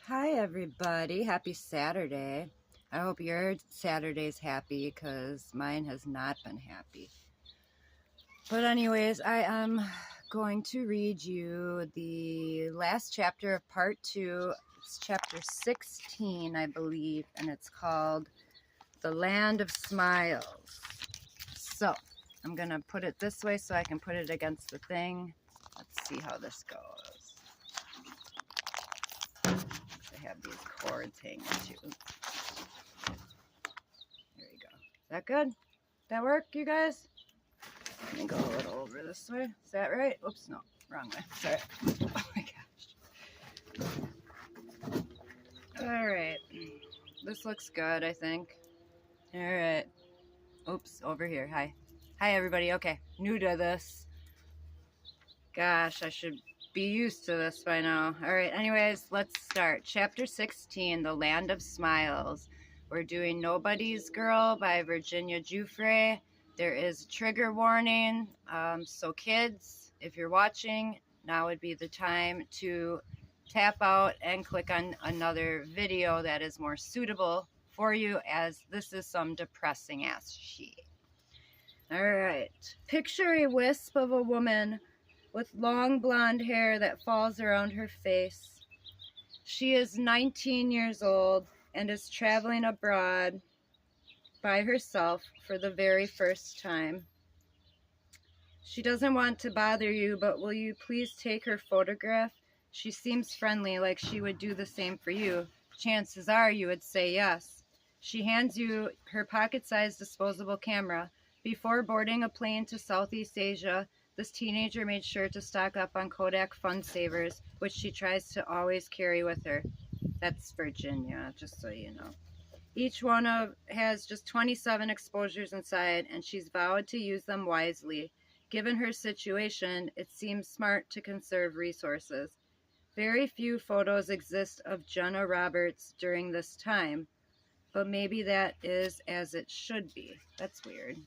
Hi, everybody. Happy Saturday. I hope your Saturday's happy because mine has not been happy. But anyways, I am going to read you the last chapter of part 2. It's chapter 16, I believe, and it's called The Land of Smiles. So I'm going to put it this way so I can put it against the thing. Let's see how this goes. I have these cords hanging too. There we go. Is that good? That work, you guys? Let me go a little over this way. Is that right? Oops, no, wrong way. Sorry. Oh my gosh. All right. This looks good, I think. All right. Oops, over here. Hi. Hi, everybody. Okay, new to this. Gosh, I should be used to this by now. All right, anyways, let's start. Chapter 16, The Land of Smiles. We're doing Nobody's Girl by Virginia Giuffre. There is a trigger warning. So kids, if you're watching, now would be the time to tap out and click on another video that is more suitable for you, as this is some depressing ass shit. All right. Picture a wisp of a woman with long blonde hair that falls around her face. She is 19 years old and is traveling abroad by herself for the very first time. She doesn't want to bother you, but will you please take her photograph? She seems friendly, like she would do the same for you. Chances are you would say yes. She hands you her pocket-sized disposable camera. Before boarding a plane to Southeast Asia, this teenager made sure to stock up on Kodak Fun Savers, which she tries to always carry with her. That's Virginia, just so you know. Each one has just 27 exposures inside, and she's vowed to use them wisely. Given her situation, it seems smart to conserve resources. Very few photos exist of Jenna Roberts during this time, but maybe that is as it should be. That's weird.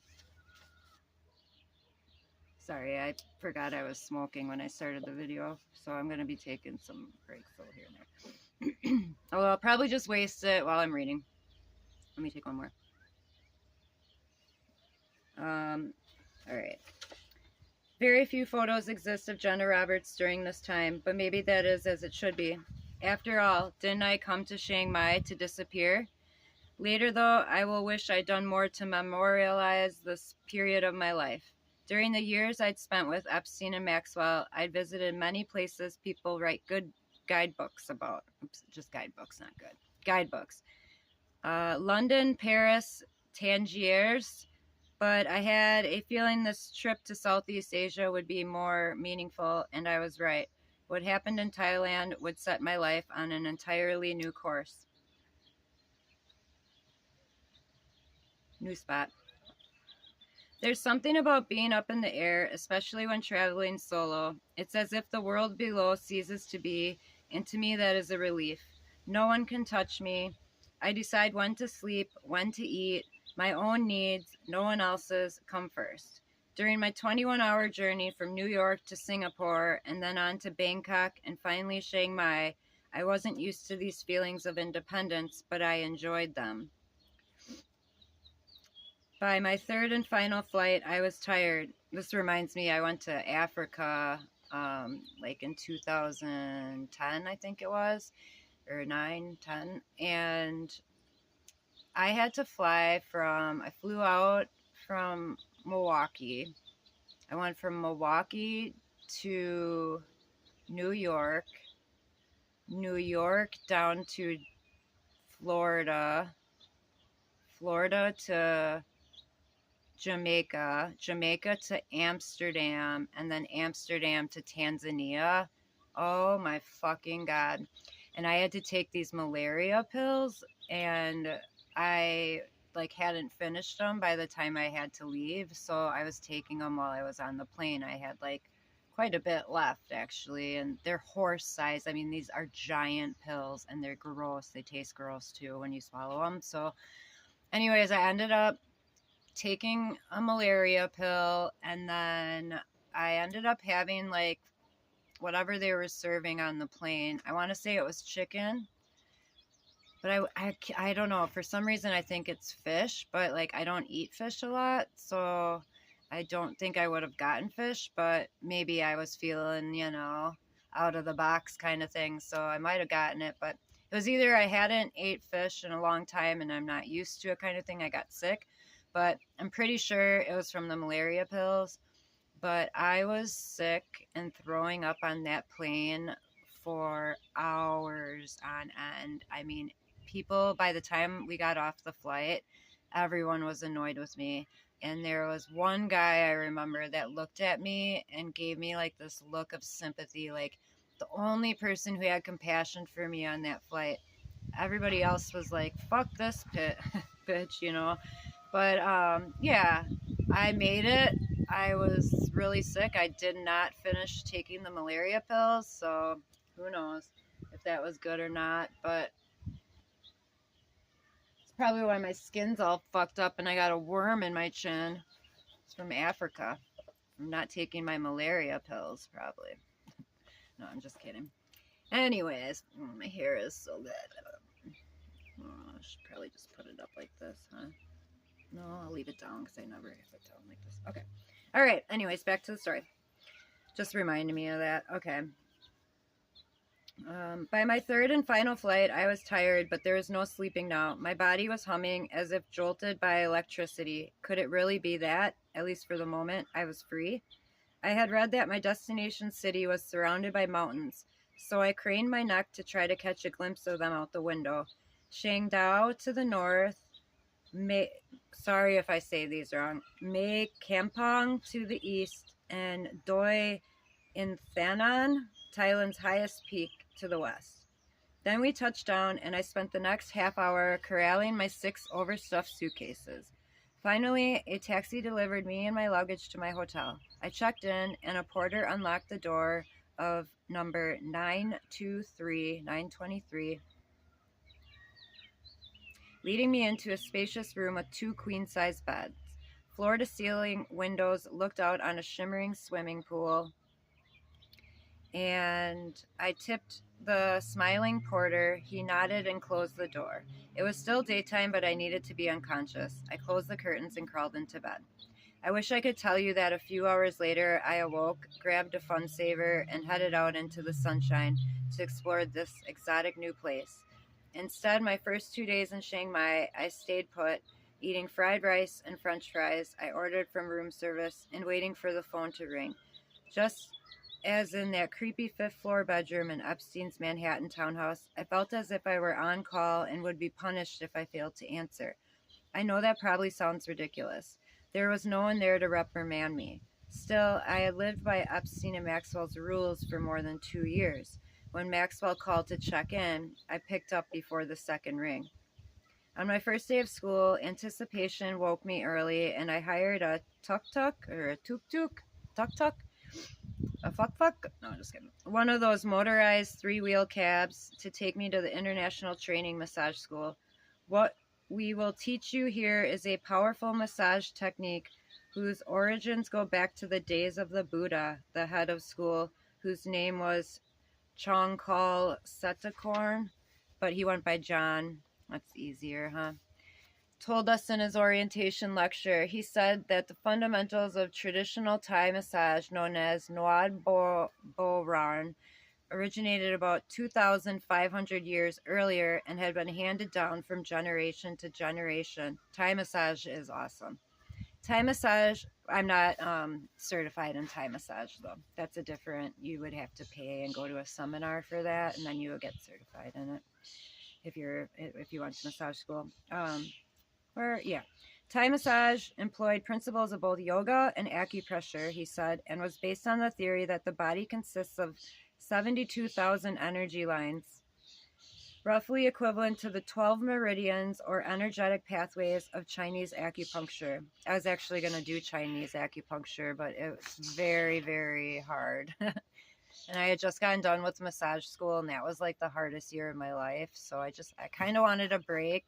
Sorry, I forgot I was smoking when I started the video, so I'm going to be taking some breaks over here and there. Although I'll probably just waste it while I'm reading. Let me take one more. All right. Very few photos exist of Jenna Roberts during this time, but maybe that is as it should be. After all, didn't I come to Chiang Mai to disappear? Later, though, I will wish I'd done more to memorialize this period of my life. During the years I'd spent with Epstein and Maxwell, I'd visited many places people write good guidebooks about. Oops, just guidebooks, not good. Guidebooks. London, Paris, Tangiers, but I had a feeling this trip to Southeast Asia would be more meaningful, and I was right. What happened in Thailand would set my life on an entirely new course. New spot. There's something about being up in the air, especially when traveling solo. It's as if the world below ceases to be, and to me that is a relief. No one can touch me. I decide when to sleep, when to eat. My own needs, no one else's, come first. During my 21-hour journey from New York to Singapore and then on to Bangkok and finally Chiang Mai, I wasn't used to these feelings of independence, but I enjoyed them. By my third and final flight, I was tired. This reminds me, I went to Africa like in 2010, I think it was, or 9, 10. And I had to I flew out from Milwaukee. I went from Milwaukee to New York down to Florida to Jamaica to Amsterdam, and then Amsterdam to Tanzania. Oh my fucking God. And I had to take these malaria pills, and I hadn't finished them by the time I had to leave, so I was taking them while I was on the plane. I had quite a bit left, actually, and they're horse size. I mean, these are giant pills, and they're gross. They taste gross too when you swallow them. So anyways, I ended up taking a malaria pill, and then I ended up having whatever they were serving on the plane. I want to say it was chicken, But I don't know. For some reason, I think it's fish, but like I don't eat fish a lot. So I don't think I would have gotten fish, but maybe I was feeling, out of the box kind of thing. So I might have gotten it, but it was either I hadn't ate fish in a long time and I'm not used to it kind of thing. I got sick, but I'm pretty sure it was from the malaria pills. But I was sick and throwing up on that plane for hours on end. I mean, people, by the time we got off the flight, everyone was annoyed with me. And there was one guy I remember that looked at me and gave me like this look of sympathy, like the only person who had compassion for me on that flight. Everybody else was like, fuck this bitch. But yeah, I made it. I was really sick. I did not finish taking the malaria pills, so who knows if that was good or not. But it's probably why my skin's all fucked up and I got a worm in my chin. It's from Africa. I'm not taking my malaria pills, probably. No, I'm just kidding. Anyways, my hair is so bad. Oh, I should probably just put it up like this, huh? No, I'll leave it down because I never have it down like this. Okay. All right. Anyways, back to the story. Just reminded me of that. Okay. By my third and final flight, I was tired, but there was no sleeping now. My body was humming as if jolted by electricity. Could it really be that? At least for the moment, I was free. I had read that my destination city was surrounded by mountains, so I craned my neck to try to catch a glimpse of them out the window. Shangdao to the north, sorry if I say these wrong, Mae Kampong to the east, and Doi Inthanon, Thailand's highest peak, to the west. Then we touched down, and I spent the next half hour corralling my 6 overstuffed suitcases. Finally, a taxi delivered me and my luggage to my hotel. I checked in, and a porter unlocked the door of number 923, leading me into a spacious room with 2 queen-size beds. Floor-to-ceiling windows looked out on a shimmering swimming pool, and I tipped the smiling porter. He nodded and closed the door. It was still daytime, but I needed to be unconscious. I closed the curtains and crawled into bed. I wish I could tell you that a few hours later I awoke, grabbed a fun saver, and headed out into the sunshine to explore this exotic new place. Instead, my first 2 days in Chiang Mai, I stayed put, eating fried rice and french fries I ordered from room service and waiting for the phone to ring. Just as in that creepy 5th-floor bedroom in Epstein's Manhattan townhouse, I felt as if I were on call and would be punished if I failed to answer. I know that probably sounds ridiculous. There was no one there to reprimand me. Still, I had lived by Epstein and Maxwell's rules for more than 2 years. When Maxwell called to check in, I picked up before the second ring. On my first day of school, anticipation woke me early, and I hired a tuk-tuk, or a tuk-tuk, tuk-tuk, a fuck? No, just kidding. One of those motorized 3-wheel cabs to take me to the International Training Massage School. What we will teach you here is a powerful massage technique whose origins go back to the days of the Buddha, the head of school, whose name was Chongkol Setakorn, but he went by John. That's easier, huh? Told us in his orientation lecture. He said that the fundamentals of traditional Thai massage, known as Nuad Boran, originated about 2,500 years earlier and had been handed down from generation to generation. Thai massage is awesome. Thai massage, I'm not certified in Thai massage, though. That's a different, you would have to pay and go to a seminar for that, and then you would get certified in it if you went to massage school. Thai massage employed principles of both yoga and acupressure, he said, and was based on the theory that the body consists of 72,000 energy lines, roughly equivalent to the 12 meridians or energetic pathways of Chinese acupuncture. I was actually going to do Chinese acupuncture, but it was very, very hard. And I had just gotten done with massage school, and that was like the hardest year of my life. So I kind of wanted a break,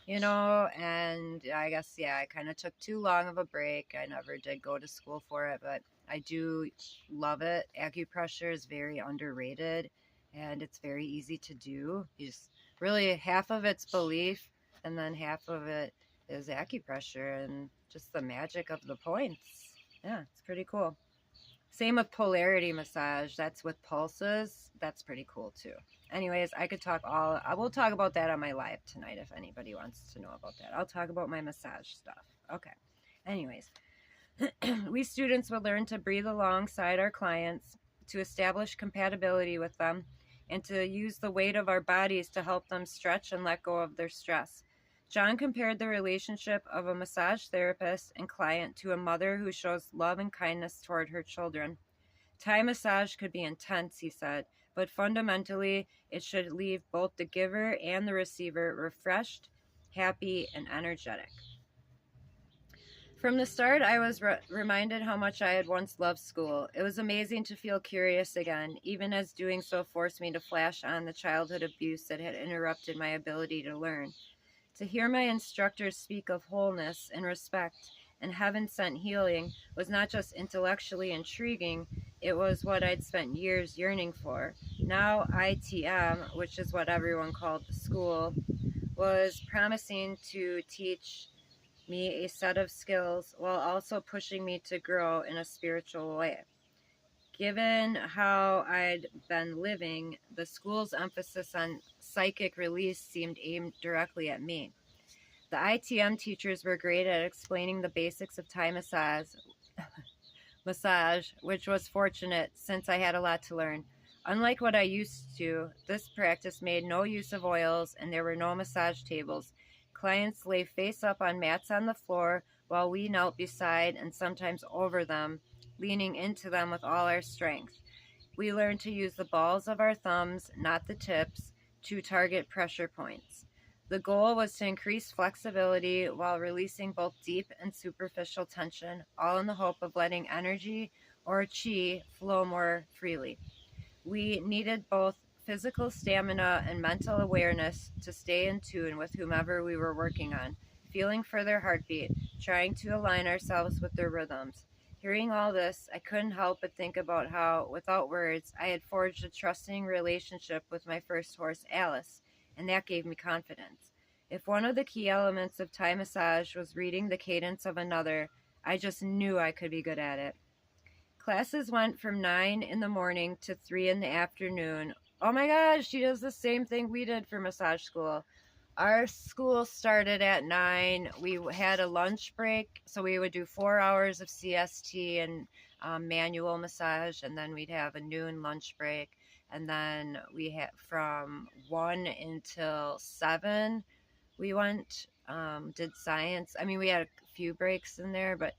and I guess, I kind of took too long of a break. I never did go to school for it, but I do love it. Acupressure is very underrated. and it's very easy to do. You just really, half of it's belief, and then half of it is acupressure and just the magic of the points. Yeah, it's pretty cool. Same with polarity massage. That's with pulses. That's pretty cool too. Anyways, I will talk about that on my live tonight if anybody wants to know about that. I'll talk about my massage stuff. Okay. Anyways, we students will learn to breathe alongside our clients, to establish compatibility with them, and to use the weight of our bodies to help them stretch and let go of their stress. John compared the relationship of a massage therapist and client to a mother who shows love and kindness toward her children. Thai massage could be intense, he said, but fundamentally it should leave both the giver and the receiver refreshed, happy, and energetic. From the start, I was reminded how much I had once loved school. It was amazing to feel curious again, even as doing so forced me to flash on the childhood abuse that had interrupted my ability to learn. To hear my instructors speak of wholeness and respect and heaven-sent healing was not just intellectually intriguing, it was what I'd spent years yearning for. Now ITM, which is what everyone called the school, was promising to teach me a set of skills while also pushing me to grow in a spiritual way. Given how I'd been living, the school's emphasis on psychic release seemed aimed directly at me. The ITM teachers were great at explaining the basics of Thai massage, which was fortunate since I had a lot to learn. Unlike what I used to, this practice made no use of oils and there were no massage tables. Clients lay face up on mats on the floor while we knelt beside and sometimes over them, leaning into them with all our strength. We learned to use the balls of our thumbs, not the tips, to target pressure points. The goal was to increase flexibility while releasing both deep and superficial tension, all in the hope of letting energy or chi flow more freely. We needed both physical stamina and mental awareness to stay in tune with whomever we were working on, feeling for their heartbeat, trying to align ourselves with their rhythms. Hearing all this, I couldn't help but think about how, without words, I had forged a trusting relationship with my first horse, Alice, and that gave me confidence. If one of the key elements of Thai massage was reading the cadence of another, I just knew I could be good at it. Classes went from 9 in the morning to 3 in the afternoon. Oh my gosh, she does the same thing we did for massage school. Our school started at 9. We had a lunch break, so we would do 4 hours of CST and manual massage, and then we'd have a noon lunch break. And then we had from 1 until 7, we went, did science. I mean, we had a few breaks in there, but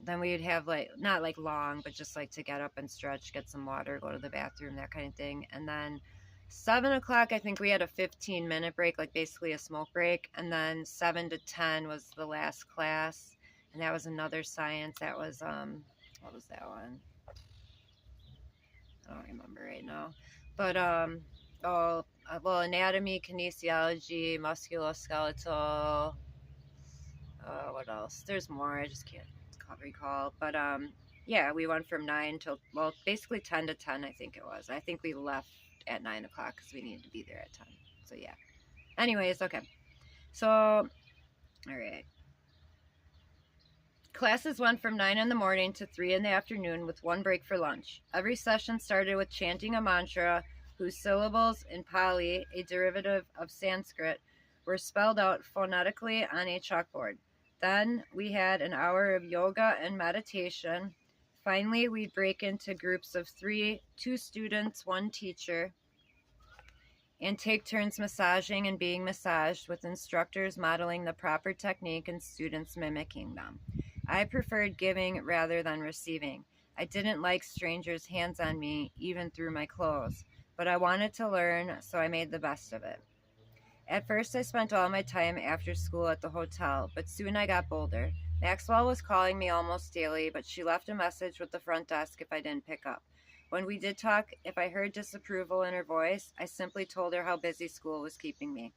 then we'd have not long, but just to get up and stretch, get some water, go to the bathroom, that kind of thing. And then 7 o'clock, I think we had a 15-minute break, basically a smoke break. And then 7 to 10 was the last class. And that was another science. That was, what was that one? I don't remember right now. But, anatomy, kinesiology, musculoskeletal, what else? There's more, I just can't recall. But yeah, we went from 9 till, basically 10 to 10, I think it was. I think we left at 9 o'clock because we needed to be there at 10. So yeah. Anyways, okay. So, all right. Classes went from 9 in the morning to 3 in the afternoon with 1 break for lunch. Every session started with chanting a mantra whose syllables in Pali, a derivative of Sanskrit, were spelled out phonetically on a chalkboard. Then we had an hour of yoga and meditation. Finally, we'd break into groups of 3, 2 students, 1 teacher, and take turns massaging and being massaged, with instructors modeling the proper technique and students mimicking them. I preferred giving rather than receiving. I didn't like strangers' hands on me, even through my clothes, but I wanted to learn, so I made the best of it. At first, I spent all my time after school at the hotel, but soon I got bolder. Maxwell was calling me almost daily, but she left a message with the front desk if I didn't pick up. When we did talk, if I heard disapproval in her voice, I simply told her how busy school was keeping me.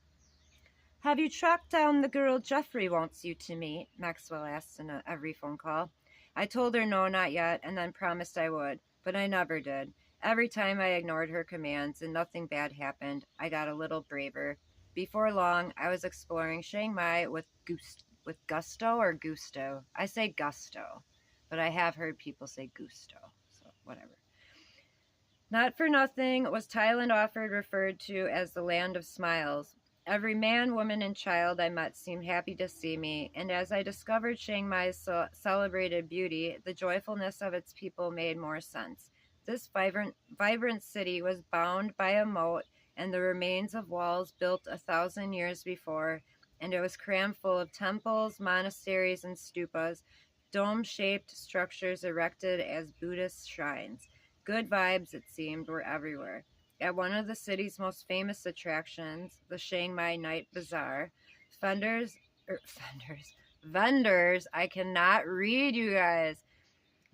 "Have you tracked down the girl Jeffrey wants you to meet?" Maxwell asked in every phone call. I told her no, not yet, and then promised I would, but I never did. Every time I ignored her commands and nothing bad happened, I got a little braver. Before long, I was exploring Chiang Mai with gusto or gusto. I say gusto, but I have heard people say gusto, so whatever. Not for nothing was Thailand often referred to as the land of smiles. Every man, woman, and child I met seemed happy to see me, and as I discovered Chiang Mai's celebrated beauty, the joyfulness of its people made more sense. This vibrant city was bound by a moat and the remains of walls built 1,000 years before, and it was crammed full of temples, monasteries, and stupas, dome-shaped structures erected as Buddhist shrines. Good vibes, it seemed, were everywhere. At one of the city's most famous attractions, the Chiang Mai Night Bazaar, vendors, I cannot read, you guys.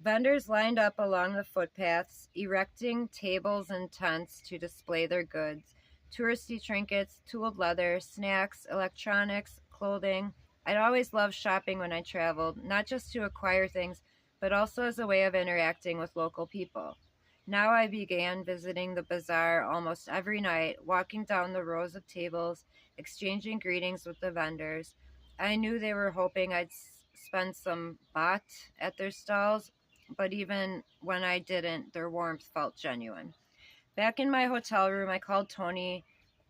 Vendors lined up along the footpaths, erecting tables and tents to display their goods. Touristy trinkets, tooled leather, snacks, electronics, clothing. I'd always loved shopping when I traveled, not just to acquire things, but also as a way of interacting with local people. Now I began visiting the bazaar almost every night, walking down the rows of tables, exchanging greetings with the vendors. I knew they were hoping I'd spend some baht at their stalls, but even when I didn't, their warmth felt genuine. Back in my hotel room, I called Tony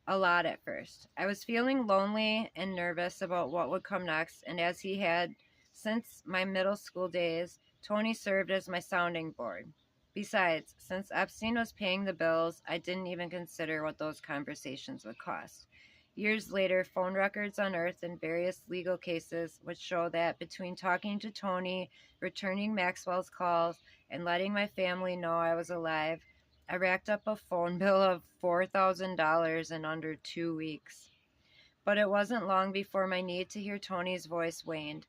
a lot at first. I was feeling lonely and nervous about what would come next, and as he had since my middle school days, Tony served as my sounding board. Besides, since Epstein was paying the bills, I didn't even consider what those conversations would cost. Years later, phone records unearthed in various legal cases would show that between talking to Tony, returning Maxwell's calls, and letting my family know I was alive, I racked up a phone bill of $4,000 in under 2 weeks. But it wasn't long before my need to hear Tony's voice waned.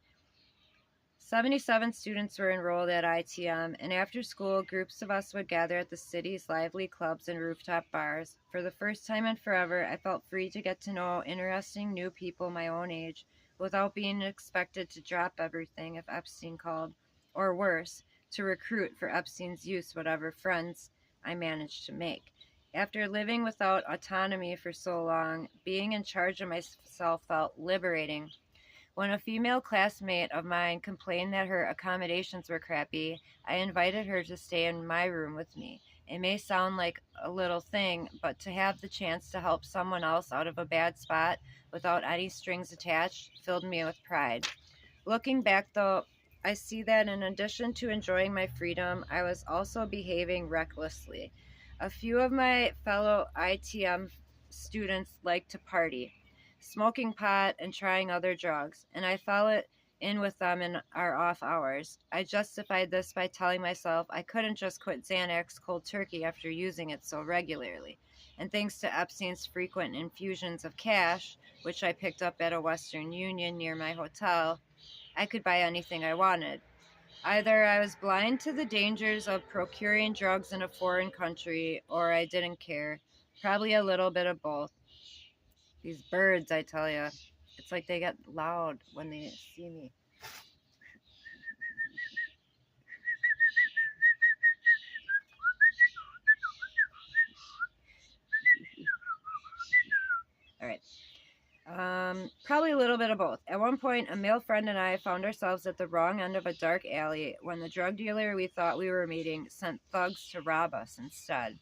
77 students were enrolled at ITM, and after school, groups of us would gather at the city's lively clubs and rooftop bars. For the first time in forever, I felt free to get to know interesting new people my own age without being expected to drop everything if Epstein called, or worse, to recruit for Epstein's use whatever friends I managed to make. After living without autonomy for so long, being in charge of myself felt liberating. When a female classmate of mine complained that her accommodations were crappy, I invited her to stay in my room with me. It may sound like a little thing, but to have the chance to help someone else out of a bad spot without any strings attached filled me with pride. Looking back, though, I see that in addition to enjoying my freedom, I was also behaving recklessly. A few of my fellow ITM students liked to party, smoking pot and trying other drugs, and I fell in with them in our off hours. I justified this by telling myself I couldn't just quit Xanax cold turkey after using it so regularly. And thanks to Epstein's frequent infusions of cash, which I picked up at a Western Union near my hotel, I could buy anything I wanted. Either I was blind to the dangers of procuring drugs in a foreign country, or I didn't care. Probably a little bit of both. These birds, I tell you, it's like they get loud when they see me. All right. Probably a little bit of both. At one point, a male friend and I found ourselves at the wrong end of a dark alley when the drug dealer we thought we were meeting sent thugs to rob us instead.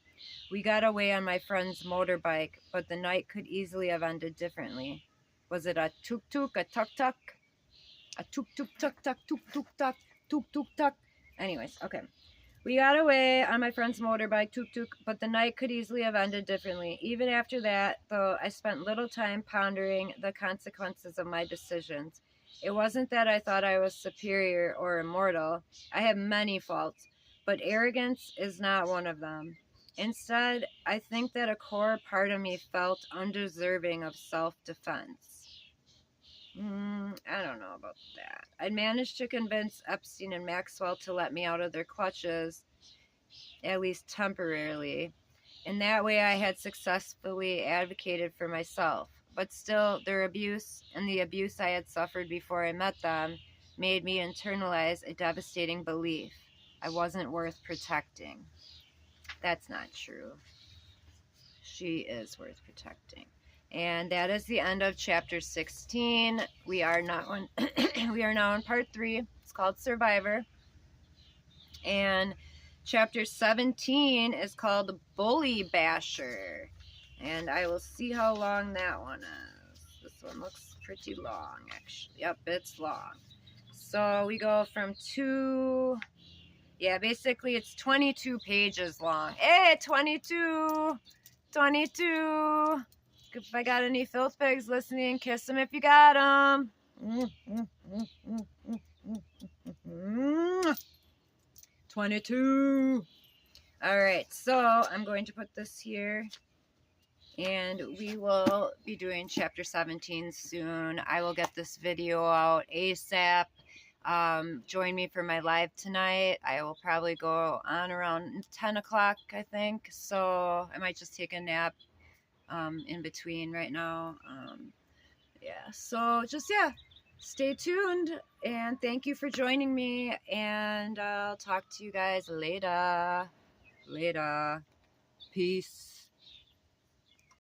We got away on my friend's motorbike, but the night could easily have ended differently. Was it a tuk-tuk, a tuk-tuk? A tuk-tuk-tuk-tuk, tuk-tuk-tuk, tuk-tuk-tuk. Anyways, okay. We got away on my friend's motorbike, tuk-tuk, but the night could easily have ended differently. Even after that, though, I spent little time pondering the consequences of my decisions. It wasn't that I thought I was superior or immortal. I have many faults, but arrogance is not one of them. Instead, I think that a core part of me felt undeserving of self-defense. I don't know about that. I'd managed to convince Epstein and Maxwell to let me out of their clutches, at least temporarily. In that way, I had successfully advocated for myself. But still, their abuse and the abuse I had suffered before I met them made me internalize a devastating belief. I wasn't worth protecting. That's not true. She is worth protecting. And that is the end of chapter 16. We are now on we are now in part 3. It's called Survivor. And chapter 17 is called the Bully Basher. And I will see how long that one is. This one looks pretty long, actually. Yep, it's long. So we go from 2... Yeah, basically it's 22 pages long. Hey, 22! 22! If I got any filth pigs listening, kiss them if you got them. 22! Alright, so I'm going to put this here. And we will be doing chapter 17 soon. I will get this video out ASAP. Join me for my live tonight. I will probably go on around 10 o'clock, I think. So I might just take a nap in between right now. Yeah, so just, yeah, stay tuned. And thank you for joining me. And I'll talk to you guys later. Later. Peace.